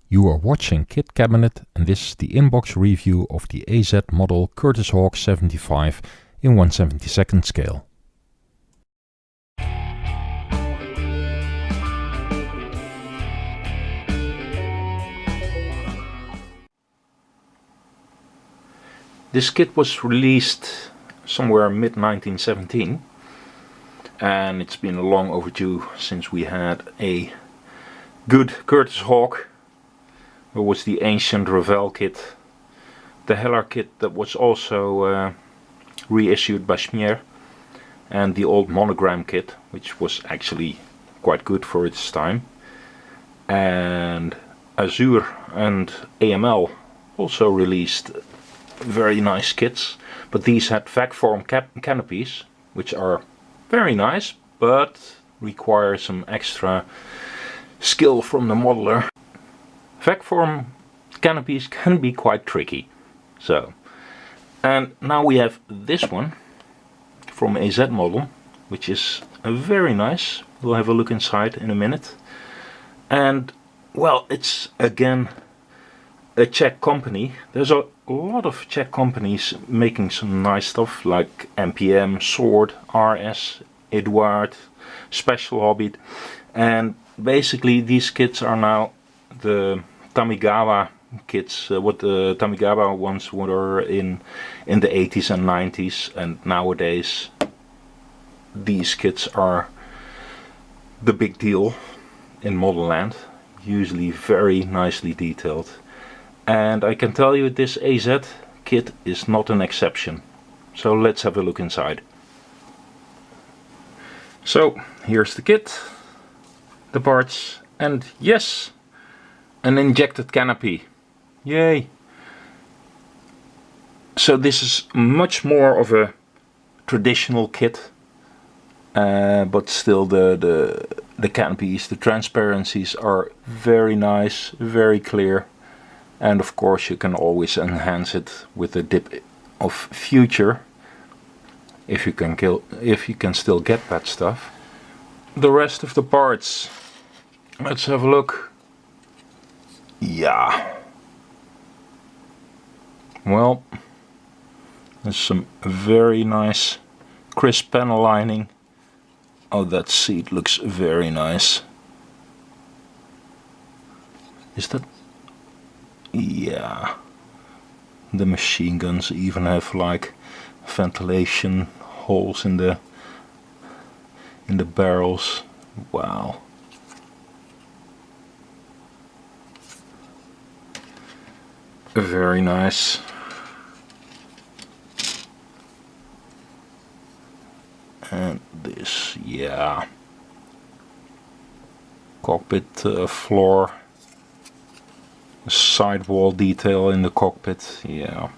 You are watching Kit Kabinet, and this is the inbox review of the AZmodel Curtis Hawk 75 in 1/72 scale. This kit was released somewhere mid-1917, and it's been long overdue since we had a good Curtis Hawk. There was the ancient Revell kit, the Heller kit that was also reissued by Schmier, and the old monogram kit, which was actually quite good for its time. And Azure and AML also released very nice kits, but these had vac form canopies, which are very nice, but require some extra skill from the modeler. Vac form canopies can be quite tricky. So, and now we have this one from AZmodel, which is very nice. We'll have a look inside in a minute. And well, it's again a Czech company. There's a lot of Czech companies making some nice stuff like MPM, Sword, RS, Eduard, Special Hobby, and basically these kits are now the Tamigawa kits, what the Tamigawa ones were in the 80s and 90s, and nowadays these kits are the big deal in model land, usually very nicely detailed. And I can tell you this AZ kit is not an exception. So let's have a look inside. So here's the kit, the parts, and yes, an injected canopy. Yay! So this is much more of a traditional kit, but still the canopies, the transparencies are very nice, very clear. And of course you can always enhance it with a dip of future if you can still get that stuff. The rest of the parts, let's have a look. Yeah. Well, there's some very nice crisp panel lining. Oh, that seat looks very nice. Is that? Yeah, the machine guns even have like ventilation holes in the barrels. Wow. Very nice. And this, yeah, cockpit floor. Sidewall detail in the cockpit, yeah,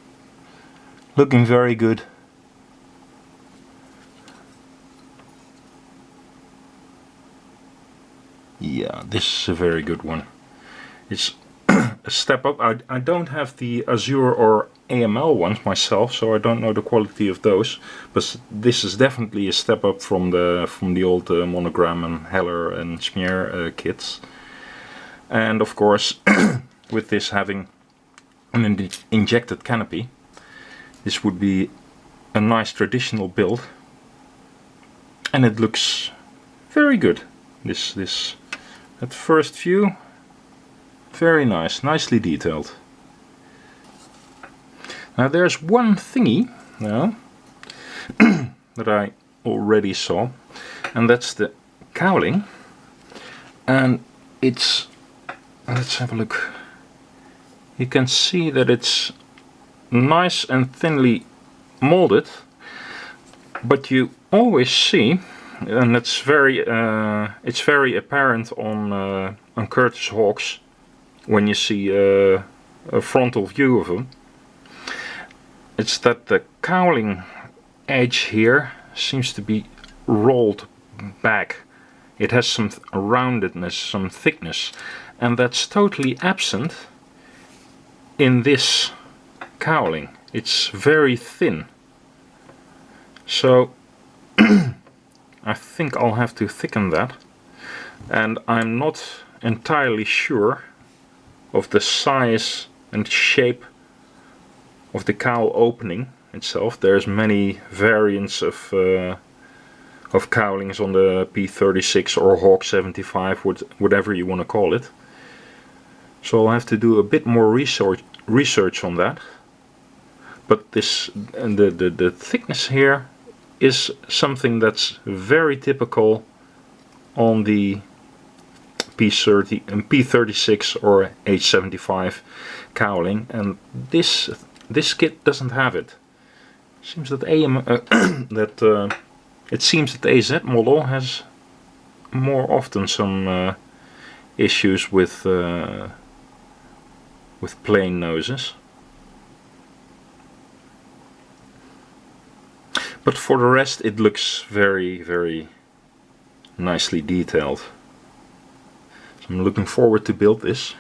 looking very good. Yeah, this is a very good one. It's a step up. I don't have the Azure or AML ones myself, so I don't know the quality of those, but this is definitely a step up from the old monogram and Heller and Schmier kits. And of course with this having an injected canopy, this would be a nice traditional build, and it looks very good. This at first view, very nice, nicely detailed. Now there's one thingy now that I already saw, and that's the cowling, and it's, let's have a look. You can see that it's nice and thinly molded, but you always see, and it's very apparent on Curtis Hawks when you see a frontal view of them. It's that the cowling edge here seems to be rolled back. It has some roundedness, some thickness, and that's totally absent in this cowling. It's very thin. So I think I'll have to thicken that, and I'm not entirely sure of the size and shape of the cowl opening itself. There's many variants of cowlings on the P-36 or Hawk 75, whatever you want to call it. So I'll have to do a bit more research on that. But this, the thickness here is something that's very typical on the P-36 or H75 cowling, and this kit doesn't have it. Seems that it seems that AZmodel has more often some issues with plain noses. But for the rest, it looks very, very nicely detailed. So I'm looking forward to build this.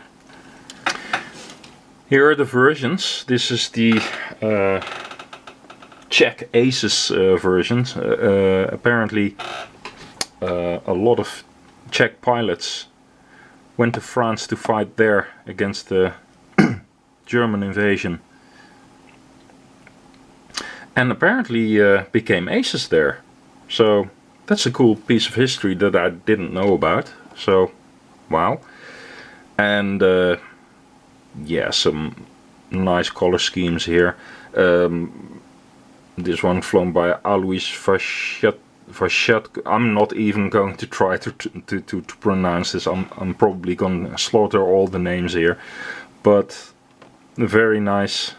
Here are the versions. This is the Czech Aces versions. Apparently a lot of Czech pilots went to France to fight there against the German invasion, and apparently became aces there. So that's a cool piece of history that I didn't know about. So wow. And yeah, some nice color schemes here. This one flown by Alois Vashat. I'm not even going to try to pronounce this. I'm probably going to slaughter all the names here. But very nice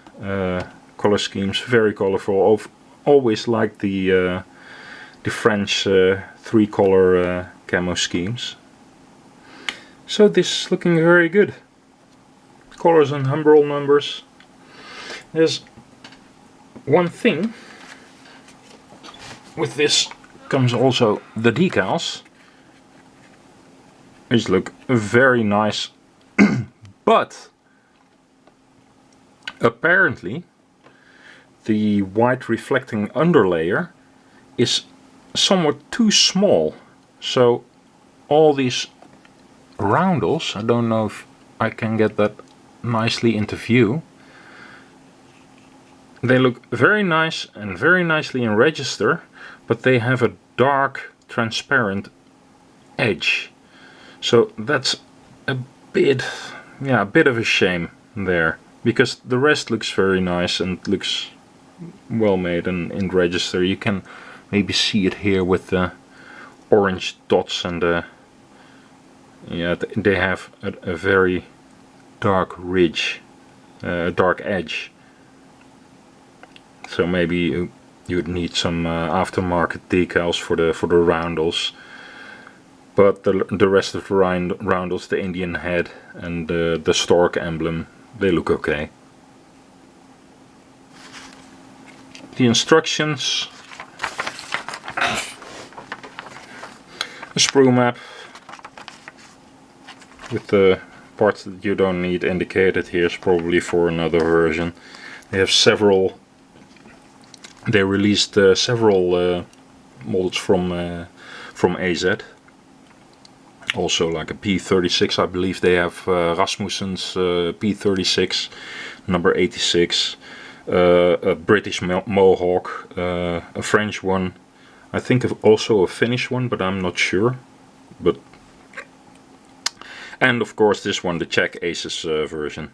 color schemes, very colorful. I've always liked the French three-color camo schemes. So this is looking very good. Colors and humbrol numbers. There's one thing. With this comes also the decals, which look very nice. But apparently the white reflecting underlayer is somewhat too small. So all these roundels, I don't know if I can get that nicely into view. They look very nice and very nicely in register, but they have a dark transparent edge. So that's a bit, yeah, a bit of a shame there, because the rest looks very nice and looks well made and in register. You can maybe see it here with the orange dots and the, yeah, they have a very dark ridge, dark edge. So maybe you'd need some aftermarket decals for the roundels. But the rest of the roundels, the Indian head and the stork emblem, they look okay. The instructions, a sprue map with the parts that you don't need indicated. Here's probably for another version. They have several. They released several models from AZ. Also like a P-36, I believe they have Rasmussen's P-36 number 86, a British Mohawk, a French one, I think also a Finnish one, but I'm not sure. But and of course this one, the Czech Aces version.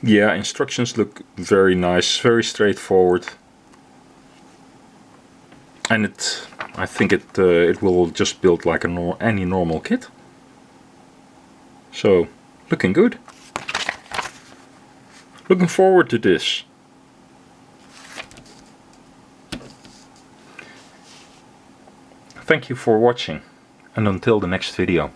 Yeah, instructions look very nice, very straightforward. And I think it will just build like any normal kit. So, looking good. Looking forward to this. Thank you for watching, and until the next video.